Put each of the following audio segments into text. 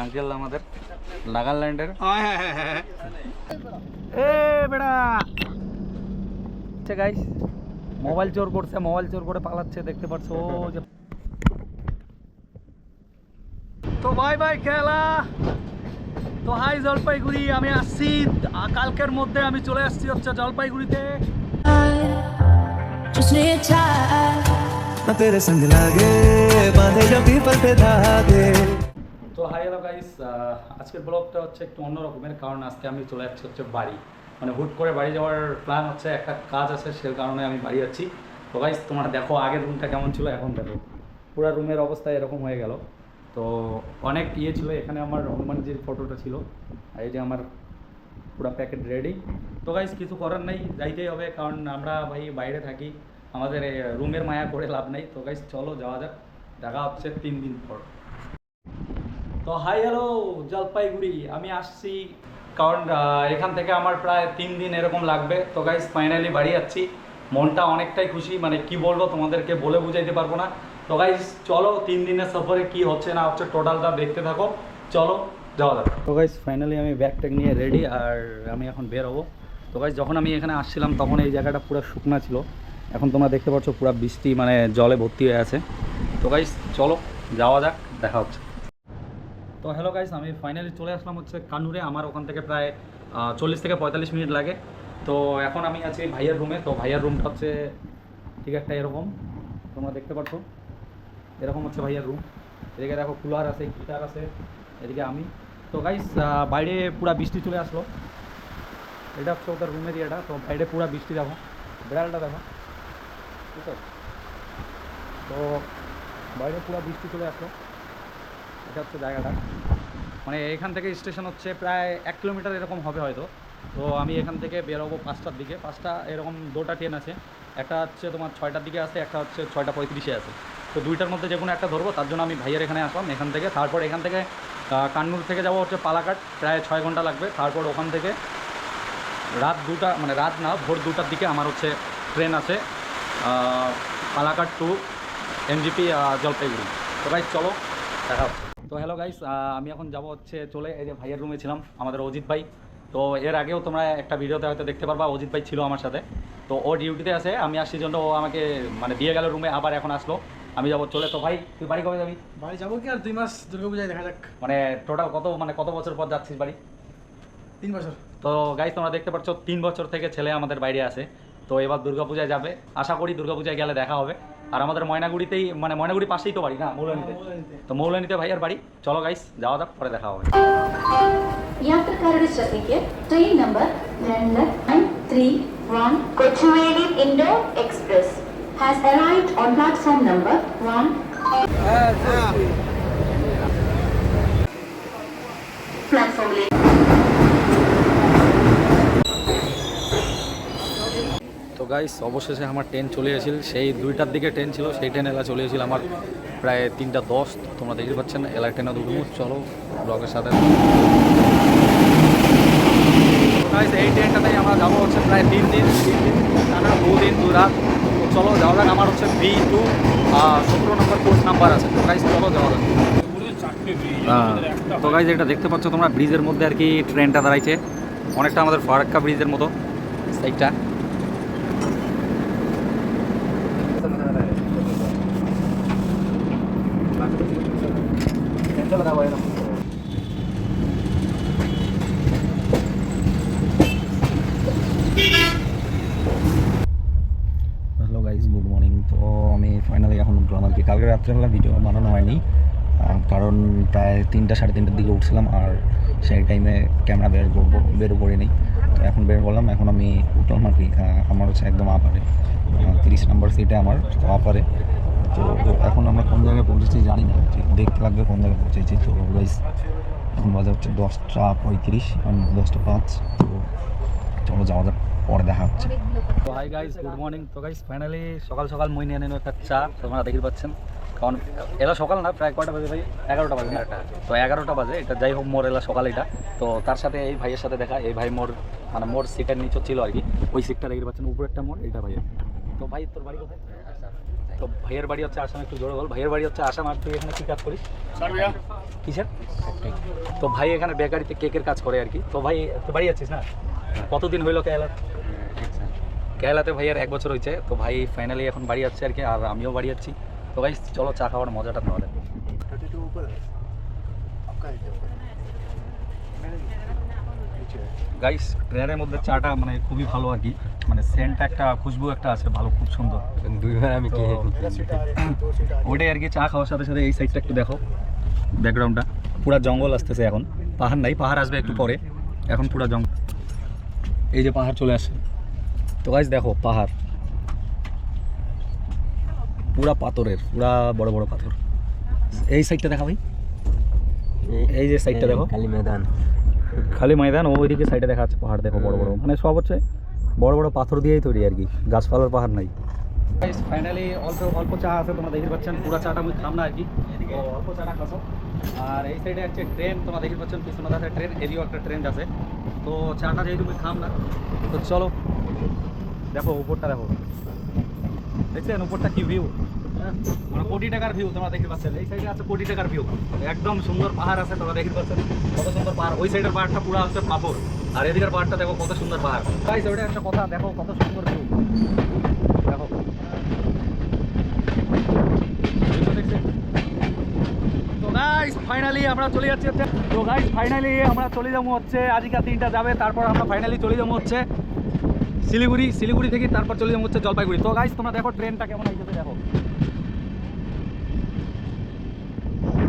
Uncle আমাদের নাগাল্যান্ডের বেড়া গাইস মোবাইল চোর করছে, মোবাইল চোর করে পালাচ্ছে, দেখতে পাচ্ছ যে। তো বাই বাই খেলা। তো হাই জলপাইগুড়ি, আমি আসছি কালকের মধ্যে, আমি চলে আসছি হচ্ছে জলপাইগুড়িতে। তো হাই হ্যালো গাইস, আজকের ব্লগটা হচ্ছে একটু অন্য রকমের, কারণ আজকে আমি চলে যাচ্ছি হচ্ছে বাড়ি, মানে হুট করে বাড়ি যাওয়ার প্ল্যান হচ্ছে, একটা কাজ আছে সে কারণে আমি বাড়ি যাচ্ছি। তো গাইস তোমরা দেখো আগের রুমটা কেমন ছিল, এখন দেখো পুরো রুমের অবস্থা এরকম হয়ে গেল। তো অনেক ইয়ে ছিল এখানে, আমার হনুমানজির ফটোটা ছিল, আর এই যে আমার পুরো প্যাকেট রেডি। তো গাইস কিছু করার নেই, যাইতেই হবে, কারণ আমরা ভাই বাইরে থাকি, আমাদের রুমের মায়া করে লাভ নেই। তো গাইস চলো যাওয়া যাক, দেখা হচ্ছে 3 দিন পর। তো হাই হ্যালো জলপাইগুড়ি, আমি আসছি কারণ এখান থেকে আমার প্রায় 3 দিন এরকম লাগবে। তো গাইস ফাইনালি বাড়ি যাচ্ছি, মনটা অনেকটাই খুশি, মানে কি বলবো তোমাদেরকে বলে বুঝাইতে পারবো না। তো গাইস চলো 3 দিনের সফরে কি হচ্ছে না হচ্ছে টোটালটা দেখতে থাকো, চলো যাওয়া যাক। তো গাইস ফাইনালি আমি ব্যাগ ট্যাগ নিয়ে রেডি, আর আমি এখন বের হবো। তো গাইস যখন আমি এখানে আসছিলাম তখন এই জায়গাটা পুরো শুকনা ছিল, এখন তোমরা দেখতে পাচ্ছ পুরো বৃষ্টি মানে জলে ভর্তি হয়ে আছে। তো গাইস চলো যাওয়া যাক, দেখা হচ্ছে। তো হ্যালো গাইস, আমি ফাইনালি চলে আসলাম হচ্ছে কানুরে, আমার ওখান থেকে প্রায় 40 থেকে 45 মিনিট লাগে। তো এখন আমি আছি ভাইয়ার রুমে। তো ভাইয়ার রুমটা হচ্ছে ঠিক একটা এরকম, তোমরা দেখতে পাচ্ছ এরকম হচ্ছে ভাইয়ার রুম। এদিকে দেখো কুলার আছে, গিটার আছে, এদিকে আমি। তো গাইস বাইরে পুরা বৃষ্টি চলে আসলো, এটা হচ্ছে ওদের রুমের ইয়েটা। তো বাইরে পুরা বৃষ্টি, দেখো বেড়ালটা দেখো, ঠিক আছে। তো বাইরে পুরা বৃষ্টি চলে আসলো, এটা হচ্ছে জায়গাটা, মানে এখান থেকে স্টেশন হচ্ছে প্রায় 1 কিলোমিটার এরকম হবে হয়তো। তো আমি এখান থেকে বেরোবো 5টার দিকে, 5টা এরকম 2টা ট্রেন আছে, একটা হচ্ছে তোমার 6টার দিকে আছে, একটা হচ্ছে 6:35-এ আছে। তো 2টার মধ্যে যে কোনো একটা ধরবো, তার জন্য আমি ভাইয়ের এখানে আসলাম এখান থেকে। তারপর এখান থেকে কান্নুর থেকে যাবো হচ্ছে পালাকাট, প্রায় 6 ঘন্টা লাগবে। তারপর ওখান থেকে রাত 2টা, মানে রাত না ভোর 2টার দিকে আমার হচ্ছে ট্রেন আছে পালাকাট টু এনজিপি জলপাইগুড়ি। তো গাইস চলো দেখা হচ্ছে। তো হ্যালো গাইস, আমি এখন যাব হচ্ছে চলে, এই যে ভাইয়ের রুমে ছিলাম, আমাদের অজিত ভাই। তো এর আগেও তোমরা একটা ভিডিওতে হয়তো দেখতে পারবা, অজিত ভাই ছিল আমার সাথে। তো ও ডিউটিতে আছে, আমি আসছি জন্য ও আমাকে মানে দিয়ে গেল রুমে, আবার এখন আসলো, আমি যাবো চলে। তো ভাই তুই বাড়ি কবে যাবি? বাড়ি যাবো কি আর 2 মাস, দুর্গাপূজায় দেখা যাক। মানে টোটাল কত বছর পর যাচ্ছিস বাড়ি? 3 বছর। তো গাইস তোমরা দেখতে পাচ্ছ 3 বছর থেকে ছেলে আমাদের বাইরে আছে। তো এবার দুর্গাপূজায় যাবে, আশা করি দুর্গাপূজায় গেলে দেখা হবে। আর আমাদের ময়নাগুড়িতেই, মানে ময়নাগুড়ি পাশেই তো বাড়ি না, মৌলানিতে। তো মৌলানিতে ভাইয়ার বাড়ি, চলো গাইস যাওয়া যাক, পরে দেখা হবে। യാത്രക്കാരുടെ ശ്രദ്ധയ്ക്ക് train number 2931 Kochuveli Indore express has arrived on platform number 1. প্ল্যাটফর্মে তো গাইস অবশেষে আমার ট্রেন চলে এসেছিল, সেই 2টার দিকে ট্রেন ছিল, সেই ট্রেন এলা চলে এসেছিল আমার প্রায় 3:10। তোমরা দেখতে পাচ্ছেন এলা ট্রেনে দুটো, চলো ব্লগের সাথে। গাইস এই ট্রেনটাতেই আমরা যাবো হচ্ছে প্রায় 3 দিন টানা, 2 দিন 2 রাত। তো চলো যাওয়া যাক, আমার হচ্ছে B2 17 নম্বর কোর্স নাম্বার আছে। তো গাইস চলো যাওয়া যাক। তো গাইস এটা দেখতে পাচ্ছ তোমরা, ব্রিজের মধ্যে আর কি ট্রেনটা দাঁড়াইছে, অনেকটা আমাদের ফারাক্কা ব্রিজের মতো সাইডটা। Hello guys, good morning. তো আমি ফাইনালি এখন উঠলাম আর কি। কালকে রাত্রেবেলা ভিডিও বানানো হয়নি, কারণ প্রায় 3টা 3:30টার দিকে উঠছিলাম, আর সেই টাইমে ক্যামেরা বেরো করে নিই। তো এখন বের করলাম, এখন আমি উঠলাম আর কি। আমার হচ্ছে একদম আপারে 30 নম্বর সিটে আমার, তো আপারে। তো এখন আমরা কোন জায়গায় পৌঁছেছি জানি না, ঠিক দেখতে লাগবে কোন জায়গায় পৌঁছেছি। তো গাইজ এখন বাজে হচ্ছে 10:35, 10:05। তো চলো যাওয়া যাক, পরে দেখা হচ্ছে। তো হাই গাইজ, গুড মর্নিং। তো গাইজ ফাইনালি সকাল সকাল মই নিয়ে নিল একটা চা, তোমরা দেখতে পাচ্ছেন। কারণ এলা সকাল না, প্রায় কয়টা বাজে ভাই? 11টা বাজে। তো 11টা বাজে, এটা যাই হোক মোর এলা সকাল এটা। তো তার সাথে এই ভাইয়ের সাথে দেখা, এই ভাই মোর মানে মোর সিটের নিচে ছিল আর কি, ওই সিটটা দেখতে পাচ্ছেন, উপরে একটা মোর, এটা ভাইয়ের। তো ভাই তোর বাড়ি কোথায়? তো ভাইয়ের বাড়ি হচ্ছে আসাম, একটু জোরে বল। ভাইয়ের বাড়ি হচ্ছে আসাম। আর তুই এখানে কী কাজ করিস? কিসের? তো ভাই এখানে বেকারিতে কেকের কাজ করে আর কি। তো ভাই তুই বাড়ি যাচ্ছিস না? কতদিন হইলো কেরালাতে? কেরালাতে ভাইয়ের 1 বছর হয়েছে। তো ভাই ফাইনালি এখন বাড়ি যাচ্ছে আর কি, আর আমিও বাড়ি যাচ্ছি। তো ভাই চলো চা খাওয়ার মজাটা নেওয়া যাক। গাইস ট্রেনের মধ্যে চাটা মানে খুবই ভালো আর কি, মানে সেন্ট একটা খুশবু একটা আছে ভালো, খুব সুন্দর। দুইবার আমি খেয়ে ওইটাই আর কি। চা খাওয়ার সাথে সাথে এই সাইডটা একটু দেখো, ব্যাকগ্রাউন্ডটা পুরা জঙ্গল আসতেছে এখন। পাহাড় নাই, পাহাড় আসবে একটু পরে, এখন পুরা জঙ্গল। এই যে পাহাড় চলে আসে। তো গাইস দেখো পাহাড় পুরা পাথরের, পুরা বড় বড় পাথর। এই সাইডটা দেখা ভাই, এই যে সাইডটা দেখো খালি ময়দান, খালি ময়দান। ওইদিকে সাইডে দেখা যাচ্ছে পাহাড় দেখো বড় বড়, মানে সব হচ্ছে বড় বড় পাথর দিয়েই তৈরি আর কি, গাছপালার পাহাড় নাই। ফাইনালি অল্প অল্প চা আছে, তোমরা দেখতে পাচ্ছেন। পুরো চাটা আমি খাম না আর কি, তো অল্প চাটা খাবো। আর এই সাইডে হচ্ছে ট্রেন, তোমরা দেখতে পাচ্ছেন পিছনে আছে ট্রেন, এদিকেও একটা ট্রেন আছে। তো চাটা যেহেতু আমি খাম না, তো চলো দেখো উপরটা দেখো, দেখছেন উপরটা কি ভিউ, মানে কোটি টাকার ভিউ তোমরা দেখতে পাচ্ছেন। এই সাইডে আছে কোটি টাকার ভিউ, একদম সুন্দর পাহাড় আছে, তোমরা দেখতে পাচ্ছেন কত সুন্দর পাহাড়। ওই সাইডের পাহাড়টা পুরো হচ্ছে পাথর, আর এদিকের পাহাড়টা দেখো কত সুন্দর পাহাড়। গাইস ওইটা একটা কথা, দেখো কত সুন্দর ভিউ, দেখো তো গাইস ফাইনালি আমরা চলে যাচ্ছি হচ্ছে। তো গাইস ফাইনালি আমরা চলে যাবো হচ্ছে, আজকের দিনটা যাবে, তারপর আমরা ফাইনালি চলে যাবো হচ্ছে শিলিগুড়ি। শিলিগুড়ি থেকে তারপর চলে যাবো হচ্ছে জলপাইগুড়ি। তো গাইস তোমরা দেখো ট্রেনটা কেমন হয়েছে দেখো।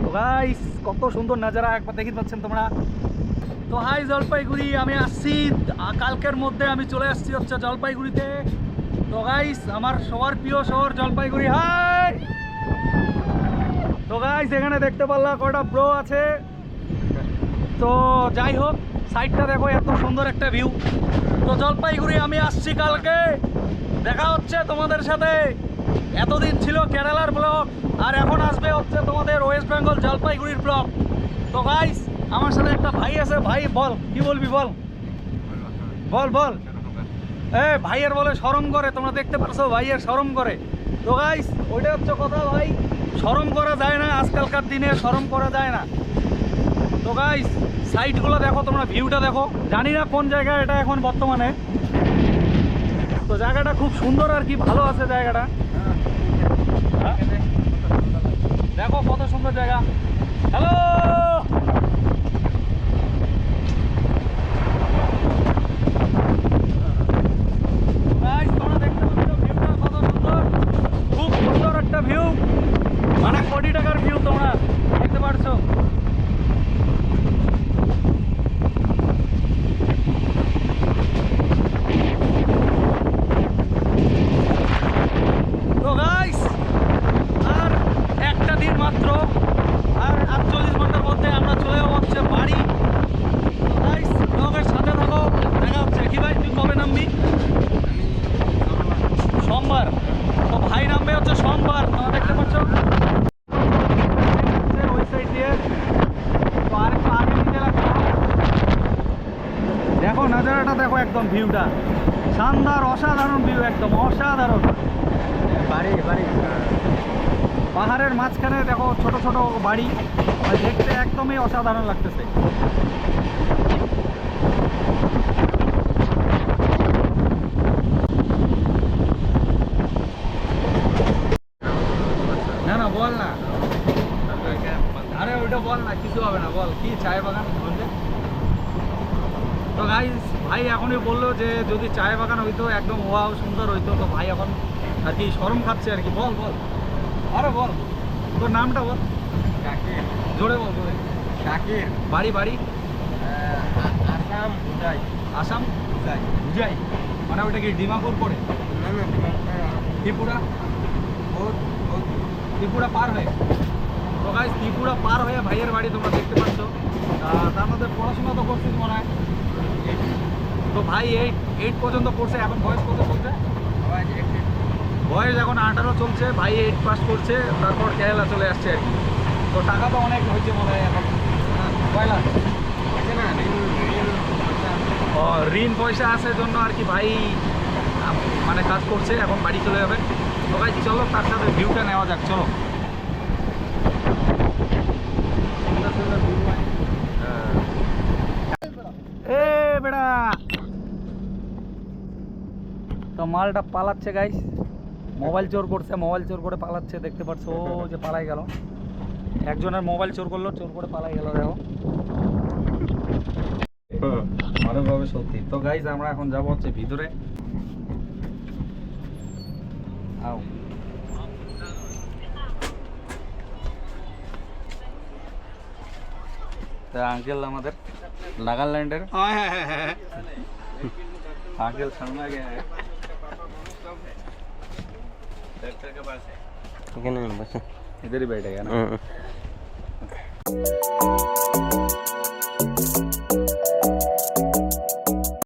তো গাইস কত সুন্দর নাজারা একবার দেখতে পাচ্ছেন তোমরা। তো হাই জলপাইগুড়ি, আমি আসছি কালকের মধ্যে, আমি চলে আসছি হচ্ছে জলপাইগুড়িতে। তো গাইস আমার সবার প্রিয় শহর জলপাইগুড়ি। হাই তো গাইস এখানে দেখতে পারলা কয়টা ব্রো আছে। তো যাই হোক সাইডটা দেখো এত সুন্দর একটা ভিউ। তো জলপাইগুড়ি আমি আসছি কালকে, দেখা হচ্ছে তোমাদের সাথে। এতদিন ছিল কেরালার ব্লগ, আর এখন আসবে হচ্ছে তোমাদের ওয়েস্ট বেঙ্গল জলপাইগুড়ির ব্লগ। তো গাইস আমার সাথে একটা ভাই আছে। ভাই বল কি বলবি, বল বল বল। ভাইয়ের বলে শরম করে, তোমরা দেখতে পারছো ভাইয়ের শরম করে। তো গাইস ওইটা হচ্ছে কথা ভাই, শরম করা যায় না, আজকালকার দিনে শরম করা যায় না। তো গাইস সাইডগুলো দেখো তোমরা, ভিউটা দেখো। জানি না কোন জায়গায় এটা এখন বর্তমানে, তো জায়গাটা খুব সুন্দর আর কি, ভালো আছে জায়গাটা। দেখো কত সুন্দর জায়গা। হ্যালো তোমরা দেখতে পাচ্ছ ভিউটা কত সুন্দর, খুব সুন্দর একটা ভিউ, মানে কোটি টাকার ভিউ তোমরা দেখতে পারছো। তো গাইস আর একটা দিন মাত্র, আর 48 ঘন্টার মধ্যে আমরা চলে যাবো হচ্ছে বাড়ি। তো গাইস ব্লগের সাথে থাকো, দেখা হচ্ছে। কি ভাই তুই কবে নামবি? সোমবার। তো ভাই নামবে হচ্ছে সোমবার, তোমরা দেখতে পাচ্ছ ওই সাইড দিয়ে। তো আরেকটু আগে নিতে লাগবে, দেখো নাজারাটা দেখো, একদম ভিউটা শানদার, অসাধারণ ভিউ, একদম অসাধারণ। বাড়ি বাড়ি পাহাড়ের মাঝখানে দেখো ছোট ছোট বাড়ি, দেখতে একদমই অসাধারণ লাগতেছে। না না বল না, আরে ওইটা বল না, কিছু হবে না, বল কি চায় বাগান বললে। তো গাইস ভাই এখনই বললো যে যদি চায় বাগান হইতো একদম ওয়াও সুন্দর হইতো। তো ভাই এখন আর কি শরম খাচ্ছে আর কি। বল বল, আরে বল তোর নামটা বল। শাকির, জোরে বল জোরে। শাকির, বাড়ি বাড়ি আসাম বুঝাই, আসাম বুঝাই বুঝাই, মানে ওইটা কি ডিমাপুর পড়ে? না না ত্রিপুরা, বহুত বহুত ত্রিপুরা পার হয়ে। তো গাইস ত্রিপুরা পার হয়ে ভাইয়ের বাড়ি তোমরা দেখতে পাচ্ছ। তার মধ্যে পড়াশোনা তো করছিস মনে হয়। তো ভাই 8 পর্যন্ত পড়ছে, এখন বয়স কত চলছে? বয়স এখন 18 চলছে। ভাই 8 পাস করছে, তারপর কেরালা চলে আসছে আর কি। তো টাকা তো অনেক হয়েছে মনে হয় এখন, কয়লা আছে না ঋণ পয়সা আছে জন্য আর কি ভাই মানে কাজ করছে, এখন বাড়ি চলে যাবে। তো ভাই চলো তার সাথে ভিউটা নেওয়া যাক, চলো। এ বেড়া, তো মালটা পালাচ্ছে গাইস, মোবাইল চোর করছে, মোবাইল চোর করে পালাচ্ছে, দেখতে পাচ্ছ ও যে পালাই গেল, একজনের মোবাইল চোর করলো, চোর করে পালাই গেল, দেখো ভালোভাবে সত্যি। তো গাইস আমরা এখন যাবো হচ্ছে ভিতরে, আও আঙ্কেল আমাদের নাগাল্যান্ডের आंकल सामने आ गया है डॉक्टर के पास है, এখানে বসে इधर ही बैठेगा ना।